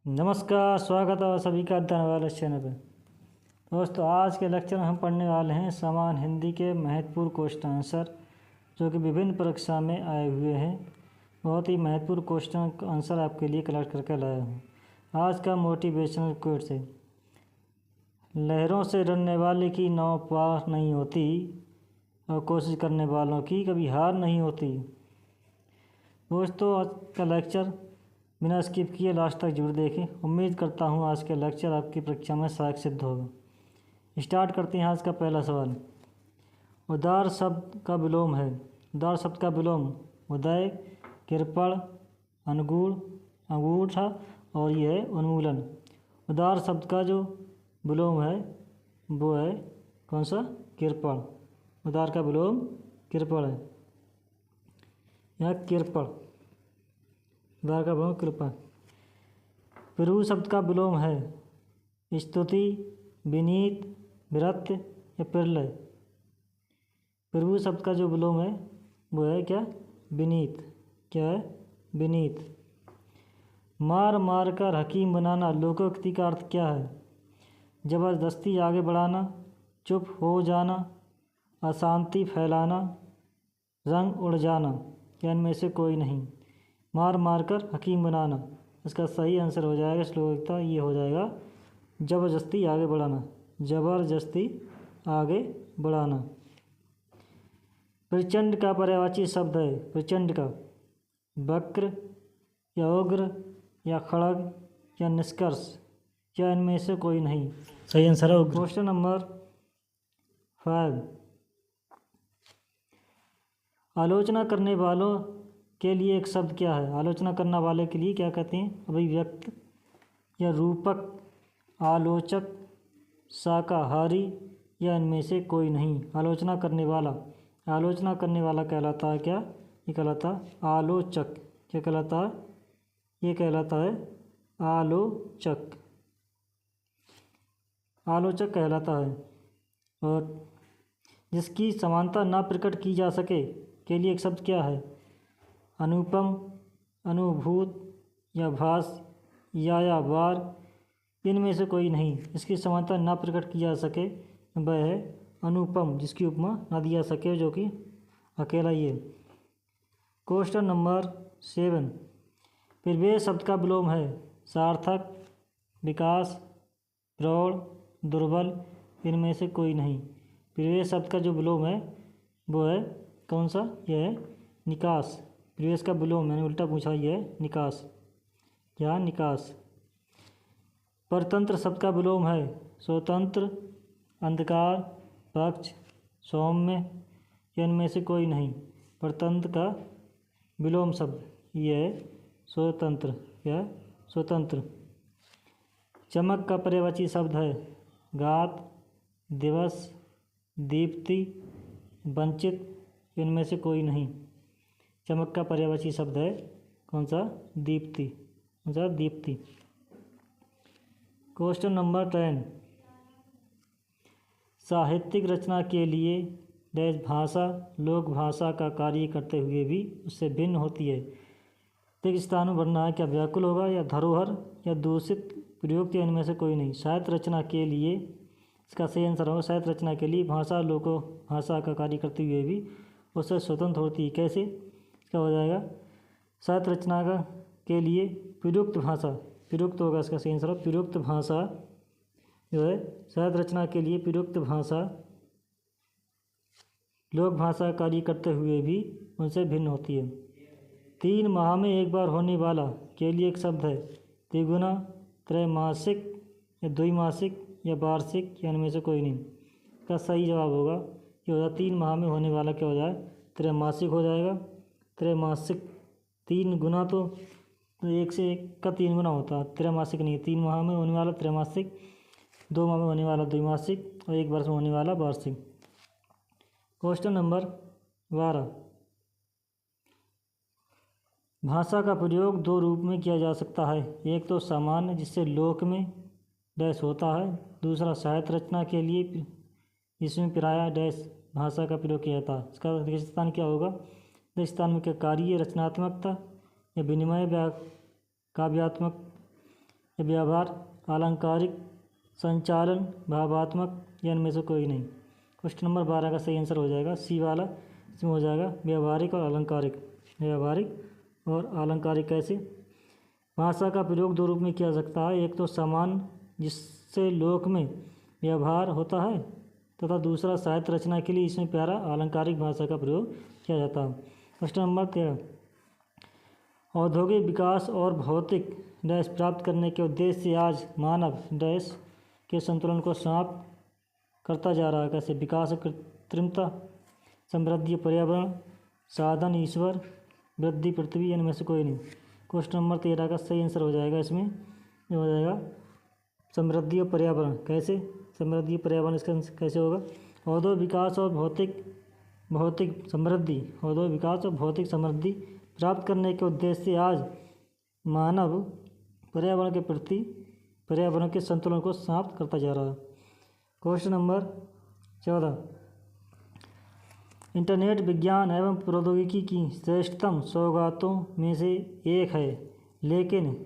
नमस्कार, स्वागत है सभी का अध्ययन वाले चैनल पे। दोस्तों, आज के लेक्चर में हम पढ़ने वाले हैं सामान्य हिंदी के महत्वपूर्ण क्वेश्चन आंसर जो कि विभिन्न परीक्षा में आए हुए हैं। बहुत ही महत्वपूर्ण क्वेश्चन आंसर आपके लिए कलेक्ट करके लाया हूँ। आज का मोटिवेशनल कोट है, लहरों से डरने वाले की नाव पार नहीं होती और कोशिश करने वालों की कभी हार नहीं होती। दोस्तों, आज का लेक्चर बिना स्किप किए लास्ट तक जरूर देखें। उम्मीद करता हूँ आज के लेक्चर आपकी परीक्षा में सहायक सिद्ध होगा। स्टार्ट करते हैं आज का पहला सवाल। उदार शब्द का विलोम है। उदार शब्द का विलोम उदय, कृपण, अनुगूढ़, अंगूठा और यह है उन्मूलन। उदार शब्द का जो विलोम है वो है कौन सा? कृपण। उदार का विलोम कृपण है या कृपण। उदार का विलोम कृपण। प्रभु शब्द का विलोम है स्तुति, विनीत, विरक्त या प्रलय। प्रभु शब्द का जो विलोम है वो है क्या? विनीत। क्या है? विनीत। मार मार कर हकीम बनाना लोकोक्ति का अर्थ क्या है? जबरदस्ती आगे बढ़ाना, चुप हो जाना, अशांति फैलाना, रंग उड़ जाना या इनमें से कोई नहीं। मार मार कर हकीम बनाना, इसका सही आंसर हो जाएगा श्लोकता ये हो जाएगा जबरदस्ती आगे बढ़ाना। जबरदस्ती आगे बढ़ाना। प्रचंड का पर्यायवाची शब्द है प्रचंड का वक्र या उग्र या खड़ग या निष्कर्ष या इनमें से कोई नहीं। सही आंसर है उग्र। Question number 5। आलोचना करने वालों के लिए एक शब्द क्या है? आलोचना करने वाले के लिए क्या कहते हैं? अभिव्यक्त या रूपक, आलोचक, शाकाहारी या इनमें से कोई नहीं। आलोचना करने वाला कहलाता है क्या? ये कहलाता है आलोचक। क्या कहलाता है? ये कहलाता है आलोचक। आलोचक कहलाता है। और जिसकी समानता ना प्रकट की जा सके के लिए एक शब्द क्या है? अनुपम, अनुभूत या भास या वार, इनमें से कोई नहीं। इसकी समानता ना प्रकट की जा सके वह है अनुपम, जिसकी उपमा ना दी जा सके, जो कि अकेला ही है। Question number 7। प्रवेश शब्द का विलोम है सार्थक, विकास, प्रौढ़, दुर्बल, इनमें से कोई नहीं। प्रवेश शब्द का जो विलोम है वो है कौन सा? यह है निकास। प्रवेश का विलोम मैंने उल्टा पूछा, यह है निकास। क्या? निकास। परतंत्र शब्द का विलोम है स्वतंत्र, अंधकार, पक्ष, सौम्य या इनमें से कोई नहीं। परतंत्र का विलोम शब्द यह है स्वतंत्र या स्वतंत्र। चमक का पर्यायवाची शब्द है गात, दिवस, दीप्ति, वंचित, इनमें से कोई नहीं। चमक का पर्यायवाची शब्द है कौन सा? दीप्ति। कौन सा? दीप्ति। Question number 10। साहित्यिक रचना के लिए डैश भाषा लोक भाषा का कार्य करते हुए भी उससे भिन्न होती है। एक स्थान में बनना है, क्या व्याकुल होगा या धरोहर या दूषित प्रयुक्त या इनमें से कोई नहीं। साहित्य रचना के लिए इसका सही आंसर होगा साहित्य रचना के लिए भाषा लोको भाषा का कार्य करते हुए भी उससे स्वतंत्र होती है। कैसे? क्या हो जाएगा? साहित्य रचना के लिए प्रयुक्त भाषा, प्रयुक्त होगा इसका सही आंसर। प्रयुक्त भाषा जो है साहित्य रचना के लिए प्रयुक्त भाषा लोक भाषा कार्य करते हुए भी उनसे भिन्न होती है। 3 माह में एक बार होने वाला के लिए एक शब्द है त्रिगुणा, त्रैमासिक या द्विमासिक या वार्षिक या इनमें से कोई नहीं। इसका सही जवाब होगा कि हो जाए 3 माह में होने वाला क्या हो जाए? त्रैमासिक हो जाएगा। त्रैमासिक 3 गुना तो 1 से 1 का 3 गुना होता है, त्रैमासिक नहीं। 3 माह में होने वाला त्रैमासिक, 2 माह में होने वाला द्विमासिक और 1 वर्ष में होने वाला वार्षिक। Question number 12। भाषा का प्रयोग 2 रूप में किया जा सकता है। एक तो सामान्य जिससे लोक में डैश होता है, दूसरा साहित्य रचना के लिए जिसमें प्रायः डैश भाषा का प्रयोग किया जाता है। इसका स्थान क्या होगा? स्थान में क्या कार्य रचनात्मकता या विनिमय काव्यात्मक या व्यवहार, आलंकारिक, संचालन, भावात्मक, या इनमें से कोई नहीं। क्वेश्चन नंबर 12 का सही आंसर हो जाएगा सी वाला। इसमें हो जाएगा व्यवहारिक और आलंकारिक। व्यवहारिक और आलंकारिक कैसे? भाषा का प्रयोग दो रूप में किया जा सकता है, एक तो सामान्य जिससे लोक में व्यवहार होता है, तथा दूसरा साहित्य रचना के लिए इसमें प्यारा आलंकारिक भाषा का प्रयोग किया जाता है। क्वेश्चन नंबर 13, औद्योगिक विकास और भौतिक डैश प्राप्त करने के उद्देश्य से आज मानव डैश के संतुलन को समाप्त करता जा रहा है। कैसे? विकास और कृत्रिमता, समृद्धि पर्यावरण, साधन ईश्वर, वृद्धि पृथ्वी, इनमें से कोई नहीं। क्वेश्चन नंबर 13 का सही आंसर हो जाएगा इसमें, ये हो जाएगा समृद्धि और पर्यावरण। कैसे? समृद्धि और पर्यावरण इसका कैसे होगा? औद्योगिक विकास और भौतिक समृद्धि, औद्योगिक विकास और भौतिक समृद्धि प्राप्त करने के उद्देश्य से आज मानव पर्यावरण के प्रति पर्यावरण के संतुलन को समाप्त करता जा रहा है। क्वेश्चन नंबर 14, इंटरनेट विज्ञान एवं प्रौद्योगिकी की श्रेष्ठतम सौगातों में से एक है, लेकिन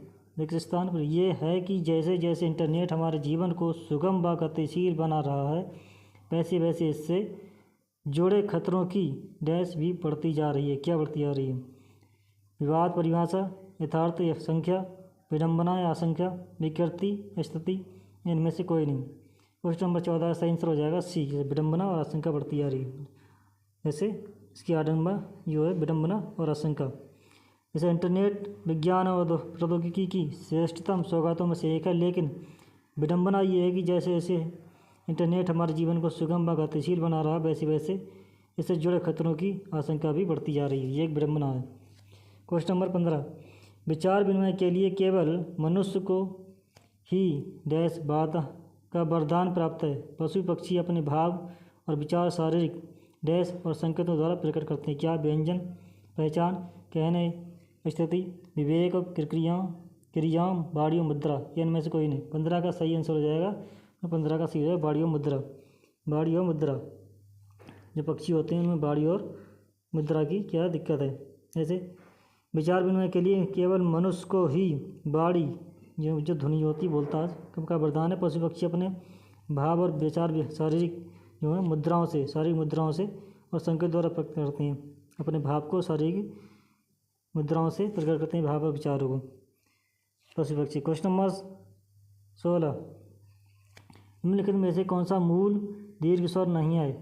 स्थान पर यह है कि जैसे जैसे इंटरनेट हमारे जीवन को सुगम व गतिशील बना रहा है, वैसे वैसे इससे जुड़े खतरों की डैश भी बढ़ती जा रही है। क्या बढ़ती जा रही है? विवाद, परिभाषा, यथार्थ या संख्या, विडंबना या आशंका, विकृति, स्थिति, इनमें से कोई नहीं। क्वेश्चन नंबर 14 सही आंसर हो जाएगा सी, जैसे विडंबना और आशंका बढ़ती जा रही है। जैसे इसकी आडंबा जो है विडंबना और आशंका। जैसे इंटरनेट विज्ञान और प्रौद्योगिकी की श्रेष्ठतम सौगातों में से एक है, लेकिन विडंबना ये है कि जैसे जैसे इंटरनेट हमारे जीवन को सुगम व गतिशील बना रहा है, वैसे वैसे इससे जुड़े खतरों की आशंका भी बढ़ती जा रही है। ये एक विडंबना है। क्वेश्चन नंबर 15, विचार विनिमय के लिए केवल मनुष्य को ही डैश बाधा का वरदान प्राप्त है। पशु पक्षी अपने भाव और विचार शारीरिक डैश और संकेतों द्वारा प्रकट करते हैं। क्या? व्यंजन, पहचान, कहने, स्थिति, विवेक और क्रियाओं, बाड़ियों, मुद्रा, या इनमें से कोई नहीं। 15 का सही आंसर हो जाएगा, 15 का सही हो जाएगा बाड़ी और मुद्रा। बाड़ी और मुद्रा, जो पक्षी होते हैं उनमें बाड़ी और मुद्रा की क्या दिक्कत है? जैसे विचार विनिमय के लिए केवल मनुष्य को ही बाड़ी जो ध्वनि होती बोलता है का वरदान है। पशु पक्षी अपने भाव और विचार शारीरिक जो है मुद्राओं से, शारीरिक मुद्राओं से और संकेत द्वारा प्रकट करते हैं। अपने भाव को शारीरिक मुद्राओं से प्रकट करते हैं, भाव और विचारों को पशु पक्षी। क्वेश्चन नंबर 16, निम्नलिखित में से कौन सा मूल दीर्घ स्वर नहीं है?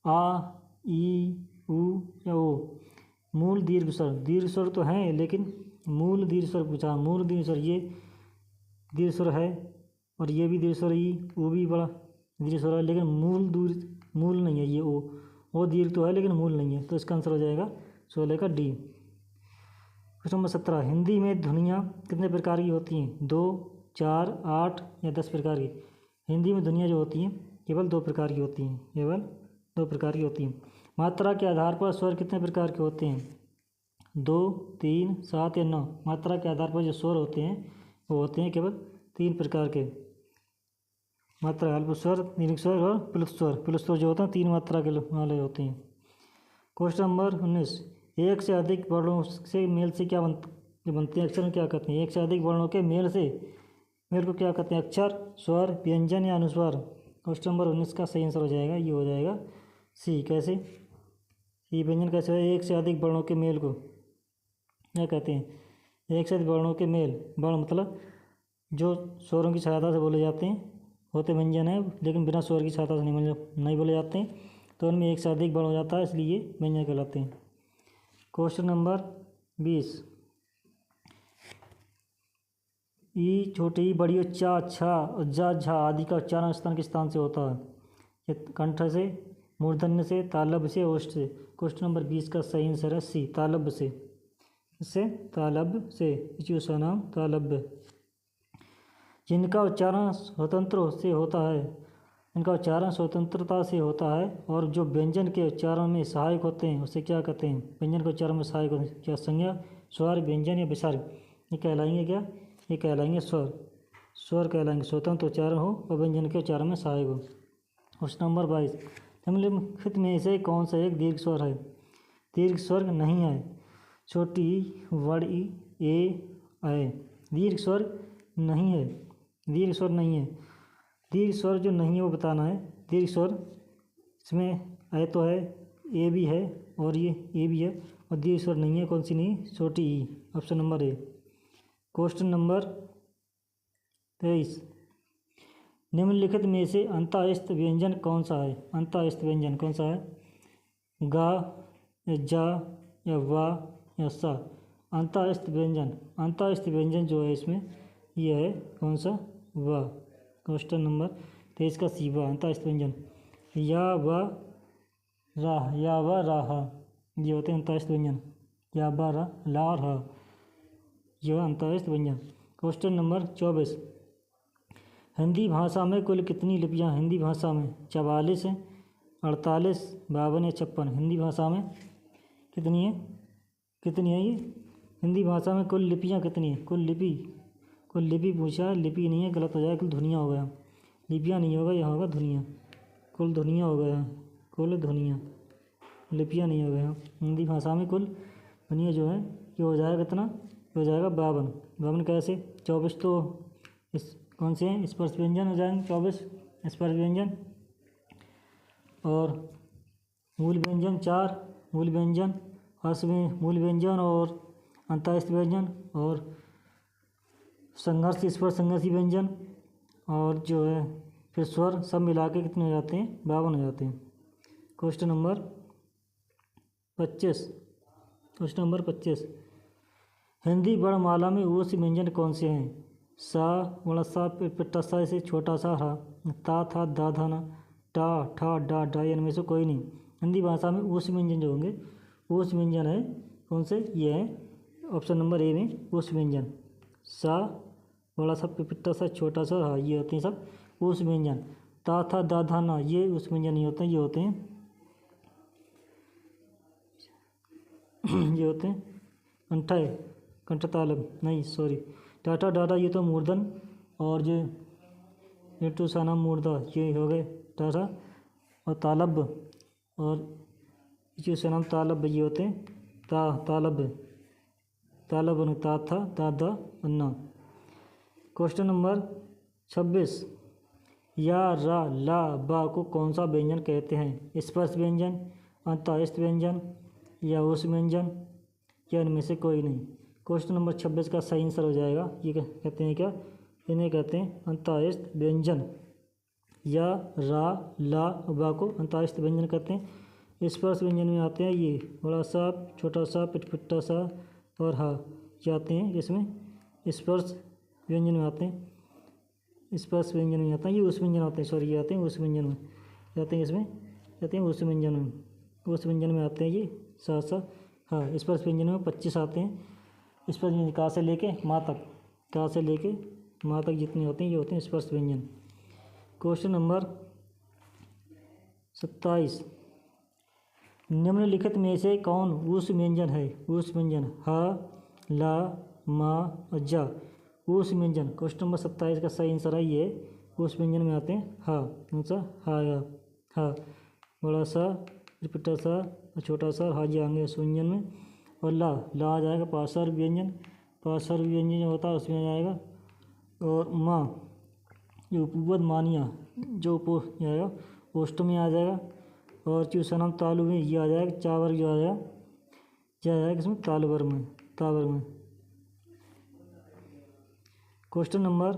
आ, ई, उ या ओ। मूल दीर्घ स्वर तो हैं, लेकिन मूल दीर्घ स्वर पूछा। मूल दीर्घ स्वर ये दीर्घ स्वर है और ये भी दीर्घ स्वर, ई, उ भी बड़ा दीर्घ स्वर है, लेकिन मूल नहीं है। ये ओ दीर्घ तो है लेकिन मूल नहीं है, तो इसका आंसर हो जाएगा 16 का डी। क्वेश्चन नंबर 17, हिंदी में ध्वनियाँ कितने प्रकार की होती हैं? 2, 4, 8 या 10 प्रकार की? हिंदी में ध्वनियाँ जो होती हैं केवल 2 प्रकार की होती हैं, केवल 2 प्रकार की होती हैं। मात्रा के आधार पर स्वर कितने प्रकार के होते हैं? 2, 3, 7 या 9? मात्रा के आधार पर जो स्वर होते हैं वो होते हैं केवल 3 प्रकार के। मात्रा अल्प स्वर, दीर्घ स्वर और प्लुत स्वर। प्लुत स्वर जो होते हैं 3 मात्रा के वाले होते हैं। क्वेश्चन नंबर 19, एक से अधिक वर्णों से मेल से क्या बनते हैं? अक्षर क्या कहते हैं? एक से अधिक वर्णों के मेल को क्या कहते हैं? अक्षर, स्वर, व्यंजन या अनुस्वार? क्वेश्चन नंबर 19 का सही आंसर हो जाएगा, ये हो जाएगा सी। कैसे? सी व्यंजन कैसे है? एक से अधिक वर्णों के मेल को क्या कहते हैं? एक से अधिक वर्णों के मेल, वर्ण मतलब जो स्वरों की सहायता से बोले जाते हैं होते व्यंजन है, लेकिन बिना स्वर की सहायता से नहीं बोले जाते हैं, तो उनमें एक से अधिक वर्ण हो जाता है, इसलिए ये व्यंजन कहलाते हैं। क्वेश्चन नंबर 20, ई, छोटी, बड़ी, चा, छा, जा, झा आदि का उच्चारण स्थान किस स्थान से होता है? ये कंठ से, मूर्धन्य से, तालब्य से, ओष्ठ से? क्वेश्चन नंबर 20 का सही आंसर है सी, तालब्य से। इससे तालब्य से, इचुसा नाम तालब्य। जिनका उच्चारण स्वतंत्र से होता है, इनका उच्चारण स्वतंत्रता से होता है और जो व्यंजन के उच्चारण में सहायक होते हैं उसे क्या कहते हैं? व्यंजन के उच्चारण में सहायक होते हैं, क्या संज्ञा, स्वर, व्यंजन या विसर्ग? ये कहलाएंगे क्या? ये कहलाएंगे स्वर। स्वर कहलाएंगे स्वतंत्र उच्चारण हो और व्यंजन के उच्चारण में सहायक हो। क्वेश्चन नंबर 22, निम्नलिखित में से कौन सा एक दीर्घ स्वर है? दीर्घ स्वर नहीं है। छोटी, बड़ी, ए, ऐ। दीर्घ स्वर नहीं है, दीर्घ स्वर नहीं है। दीर्घ स्वर जो नहीं है वो बताना है। दीर्घ स्वर इसमें ए तो है, ए भी है और ये ए भी है, और दीर्घ स्वर नहीं है। कौन सी नहीं? छोटी ई, option number A. Question number 23, निम्नलिखित में से अंतःस्थ व्यंजन कौन सा है? अंतःस्थ व्यंजन कौन सा है? गा या जा या वा या सा? अंतःस्थ व्यंजन, अंतःस्थ व्यंजन जो है इसमें यह है कौन सा? वा। क्वेश्चन नंबर 23 का सी, वा अंतःस्थ व्यंजन। या वा राह, या वा राह, ये होते हैं अंतःस्थ व्यंजन। या वा रा, ला और हा, यह अंतःस्थ व्यंजन। क्वेश्चन नंबर 24, हिंदी भाषा में कुल कितनी लिपियाँ? हिंदी भाषा में 44 हैं, 48, 52 या 56? हिंदी भाषा में कितनी है? कितनी है ये? हिंदी भाषा में कुल लिपियाँ कितनी है? कुल लिपि पूछा है, लिपि नहीं है, गलत हो जाएगा, कुल ध्वनियाँ हो गया। लिपियाँ नहीं होगा, यहाँ होगा ध्वनियाँ। कुल ध्वनियाँ हो गया, कुल ध्वनियाँ, लिपियाँ नहीं हो गया। हिंदी भाषा में कुल ध्वनियाँ जो है ये हो जाएगा कितना? ये हो जाएगा 52। 52 कैसे? 24 तो इस कौन से हैं? स्पर्श व्यंजन हो जाएंगे 24 स्पर्श व्यंजन, और मूल व्यंजन 4 मूल व्यंजन, हर्ष में मूल व्यंजन और अंतःस्थ व्यंजन, और संघर्ष स्पर्श संघर्षी व्यंजन, और जो है फिर स्वर, सब मिला के कितने हो जाते हैं? 52 हो जाते हैं। Question number 25, question number 25, Hindi वर्णमाला में उस व्यंजन कौन से हैं? सा, बड़ा सा, पिट्टा सा, इसे छोटा सा हा, ता था, दा धा ना, टा ठा डा डा, इनमें से कोई नहीं। हिंदी भाषा में उस व्यंजन जो होंगे, उस व्यंजन है कौन से? ये है ऑप्शन नंबर ए में उस व्यंजन। सा, बड़ा सा, पिट्टा सा, छोटा सा, हा, ये होते हैं सब उस व्यंजन। ता था, दा धा ना, ये उस व्यंजन नहीं होते हैं, ये होते हैं ये होते हैं कंठय, कंठतालब नहीं, सॉरी, टाटा डाटा, ये तो मूर्धन, और जो नेटू साना मूर्धा, ये हो गए टाटा, और तालब, और जो सनाम तालब, ये होते हैं तालब, तालब ता था, ता दा अन्ना। क्वेश्चन नंबर 26, या रा ला बा को कौन सा व्यंजन कहते हैं? स्पर्श व्यंजन, अंतःस्थ व्यंजन, या उस व्यंजन, या इनमें से कोई नहीं? क्वेश्चन नंबर 26 का सही आंसर हो जाएगा, ये कहते हैं क्या? इन्हें कहते हैं अंतःस्थ व्यंजन। या रा ला बा को अंतःस्थ व्यंजन कहते हैं। स्पर्श व्यंजन में आते हैं ये बड़ा सा, छोटा सा, पिटपिट्टा सा और हा, ये आते हैं इसमें स्पर्श व्यंजन में आते हैं। स्पर्श व्यंजन में आता है, ये उस व्यंजन आते हैं, सॉरी, ये आते हैं उस व्यंजन में, आते हैं इसमें, आते हैं उस व्यंजन में, उस व्यंजन में आते हैं ये सा हाँ। स्पर्श व्यंजन में 25 आते हैं। स्पर्श व्यंजन का से लेके माँ तक, का से लेके माँ तक जितने होते हैं ये होते हैं स्पर्श व्यंजन। क्वेश्चन नंबर 27, निम्नलिखित में से कौन उस व्यंजन है? उस व्यंजन ह, ला, मा और जा, उस व्यंजन। क्वेश्चन नंबर 27 का सही आंसर है ये उस व्यंजन में आते हैं हा। कौन सा? हा, या हा, बड़ा सा, पिट्टा सा और छोटा सा, हा जी आएंगे उस व्यंजन में। और ला आ जाएगा पार्श्व व्यंजन, पार्श्व व्यंजन जो होता है उसमें आ जाएगा। और माँ जो उपपद मानिया जो जाएगा ओष्ट में आ जाएगा। और चूसनम तालु में ये आ जाएगा, चा वर्ग जो आ जाएगा, क्या आ जाएगा इसमें? ताल वर्ग में, ता वर्ग में। क्वेश्चन नंबर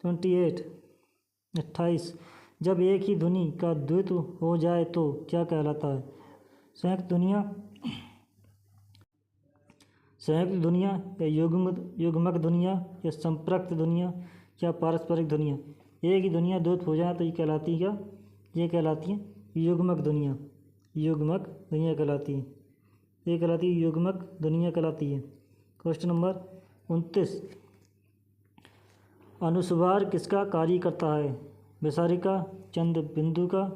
28, जब एक ही ध्वनि का द्वित्व हो जाए तो क्या कहलाता है? संयुक्त ध्वनियाँ, संयुक्त ध्वनियाँ, या युग्मक ध्वनियाँ, या संपृक्त ध्वनियाँ, या पारस्परिक ध्वनियाँ। एक ही ध्वनियाँ द्वित्व हो जाए तो ये कहलाती है क्या? ये कहलाती है युग्मक ध्वनियाँ, युग्मक ध्वनियाँ कहलाती है, ये कहलाती है युग्मक ध्वनियाँ कहलाती है। क्वेश्चन नंबर 29, अनुस्वार किसका कार्य करता है? विसर्ग, चंद्र बिंदु का,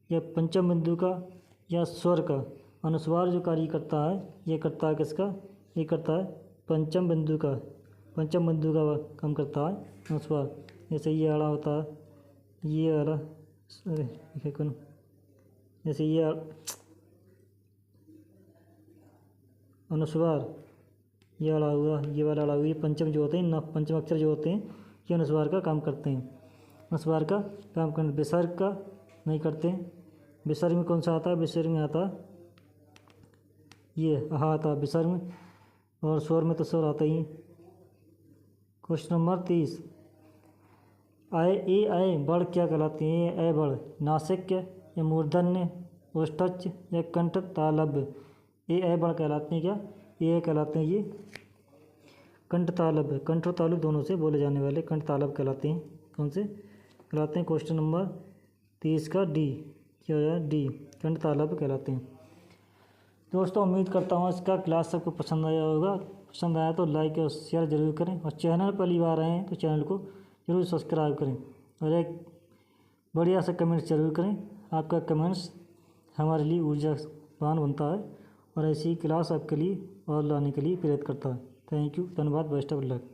या पंचम बिंदु का, या स्वर का? अनुस्वार जो कार्य करता है ये करता है किसका? ये करता है पंचम बिंदु का, पंचम बिंदु का काम करता है अनुस्वार। जैसे ये आड़ा होता है, ये आड़ा, कौन, जैसे ये अनुस्वार, ये अड़ा हुआ, ये वाला अड़ा हुआ, ये पंचम जो होते हैं, पंचम अक्षर जो होते हैं ये अनुस्वार का काम करते हैं, अनुस्वार का काम करते। विसर्ग का नहीं करते हैं। विसर्ग में कौन सा आता है? विसर्ग में आता ये आहा आता विसर्ग में, और स्वर में तो स्वर आता ही है। क्वेश्चन नंबर 30, ए बड़ क्या कहलाती है? ए बड़ नासिक या मूर्धन्य, ओष्ठच या कंठ तालव्य? ए बड़ कहलाती हैं क्या? ये कहलाते हैं ये कंठ तालव्य, कंठ और तालु दोनों से बोले जाने वाले कंठ तालव्य कहलाते हैं। कौन से कहलाते हैं? क्वेश्चन नंबर 30 का डी, क्या हो जाए? डी, कंठ तालव्य कहलाते हैं। दोस्तों उम्मीद करता हूँ इसका क्लास सबको पसंद आया होगा। पसंद आया तो लाइक और शेयर ज़रूर करें, और चैनल पहली बार आए हैं तो चैनल को ज़रूर सब्सक्राइब करें, और एक बढ़िया सा कमेंट्स ज़रूर करें। आपका कमेंट्स हमारे लिए ऊर्जावान बनता है और ऐसी क्लास आपके लिए और लाने के लिए प्रेरित करता है। थैंक यू, धन्यवाद, बेस्ट ऑफ लक।